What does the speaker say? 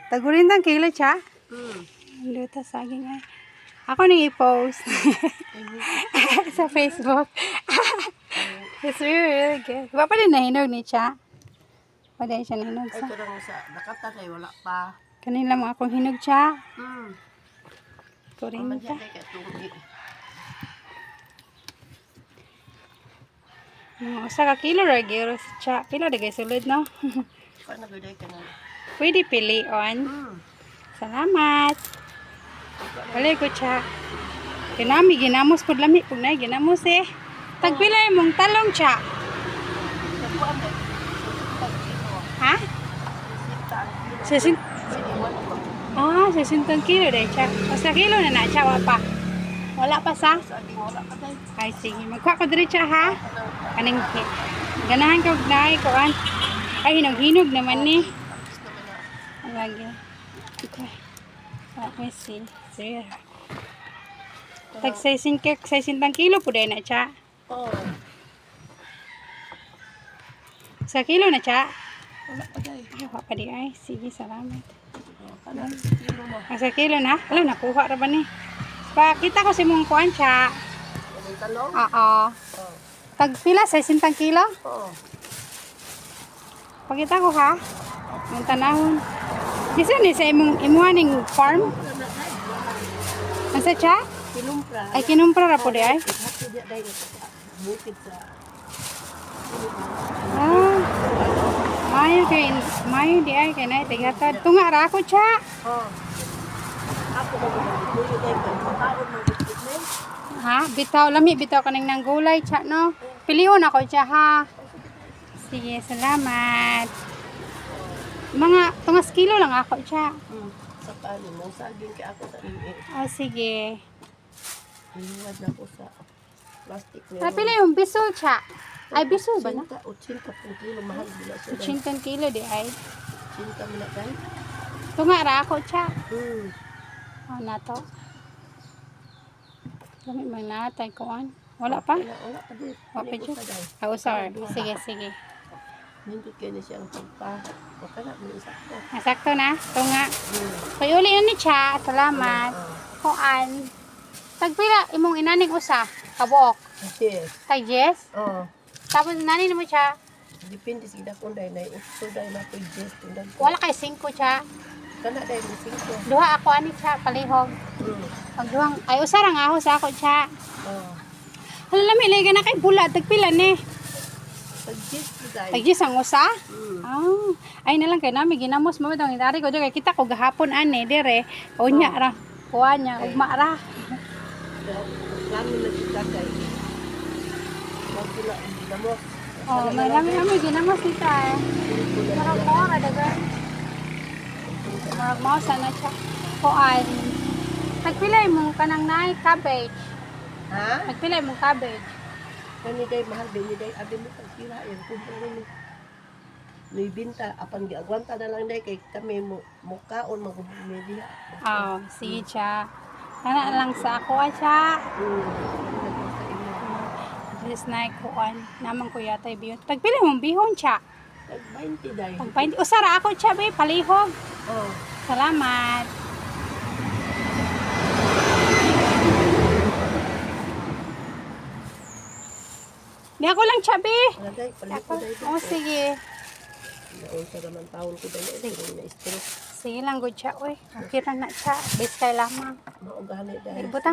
Tagurin tang kilo cha. Hmm. Dito saging ay. Ako nang i-post sa Facebook. It's really good. Wa pa din nahinog ni cha. Pa din siya nahinog Ay, sa. karang sa nakata ay wala pa. Kanila mo akong hinog cha. Hmm. Kurin Aman ta. siya kay katong Usa ka kilo ra gyud sa cha. Pila dagay sulod no? paano gud ka na. Pwede pilion. Hmm. Salamat. Balik ko cha. Kinami ginamos pud lami pug nay ginamos eh. Tagpila imong talong cha. Nakuan ba? Ha? Sesin. Ah, 60 kilo deh cha. Basta kilo na na cha wa pa. Wala pa sa? Ay sige, magkuha ko diri cha ha. Kaning ganahan ko nay kuan. Ay hinog-hinog naman ni. Lagi. Okay. Let me see. There. Tag 60 kilo po na cha. Oh. Sa kilo na cha. Wala pa day. Ay, wala pa di ay. Sige, salamat. Kana kilo na. Sa kilo na? Alam, nakuha ra ba ni? Pakita ko si mong kuan cha. Ang talong? Oo. Oh. Tag pila 60 kilo? Oo. Pakita ko ha. Yung tanahon. Isa ni sa imong imuhaning farm? Asa cha? Kinumpra. Ay kinumpra ra po di ay. Hati dia day bukid sa. Ah. Mayo di ay kay nay tigatad. Tunga ra ako cha. Oh. Ako ba kuyo day ko makaon mo bukid nay. Ha? Bitaw lami bitaw kaning nang gulay cha no. Pilion ako cha ha. Sige, salamat. Mga tungas kilo lang ako cha. Sa paano mo saging kay ako sa ini. Oh, sige. Inuwad na ko sa plastic Ah, pila yung bisol cha. Ay, bisol ba na? 80 po kilo mahal bila siya. 80 kilo di ay. 80 mila day. Tunga ra ako cha. Hmm. Oh, nato. Lami man natay kuan. Wala pa? Wala pa din. Wala pa Hindi ko dyan? day. Oh, sorry. Sige, sige. Hindi kaya na siyang pagpa. O ka na, may isa ko. Nasakto na. Tunga. Hmm. Kay uli ni cha. Salamat. Kuan. Tagpila imong inaning usa. Kabuok. Yes. Kay Jess. Oo. Tapos nani mo cha. Depende sa kung dahil na uso dahil na po just. Wala kay 5 cha. Kana dahil may 5. Duha ako ani cha palihog. Pag duhang ay usa ra nga ako sa ako cha. Oo. Hala lami lagi na kay bulat tagpila ni. Pag just po dahil. Kay Jess ang usa. Hmm. Ah, ay na lang kay nami ginamos mo bitong idari ko kay kita ko gahapon ani dire. Unya ra. Kuha niya ugma ra. Lami na kita kay. Wag sila damos. Oh, may lami ginamos kita eh. Marag mo ra dagan. Marag mo sana siya. Kuan. Tagpila imong kanang nay cabbage. Ha? Tagpila imong cabbage. Kani day mahal din day abi mo pag kira yan kumpra ni. May binta apan giagwanta na lang day kay kami mo mukaon magumediya. Oh, sige siya. Kana lang sa ako siya. Just na kuan. Naman ko yata bihon. Tagpila mong bihon siya. Tag 20 day. Tagpain. Usara ako siya be palihog. Oh. Salamat. Di ako lang siya be. Lagay palit Ako. ko day. Oh, sige. Daon sa naman taon ko day na stress. Sige lang good siya. Uy, okay na na siya. Best kay lamang. Maugali day. Ibutang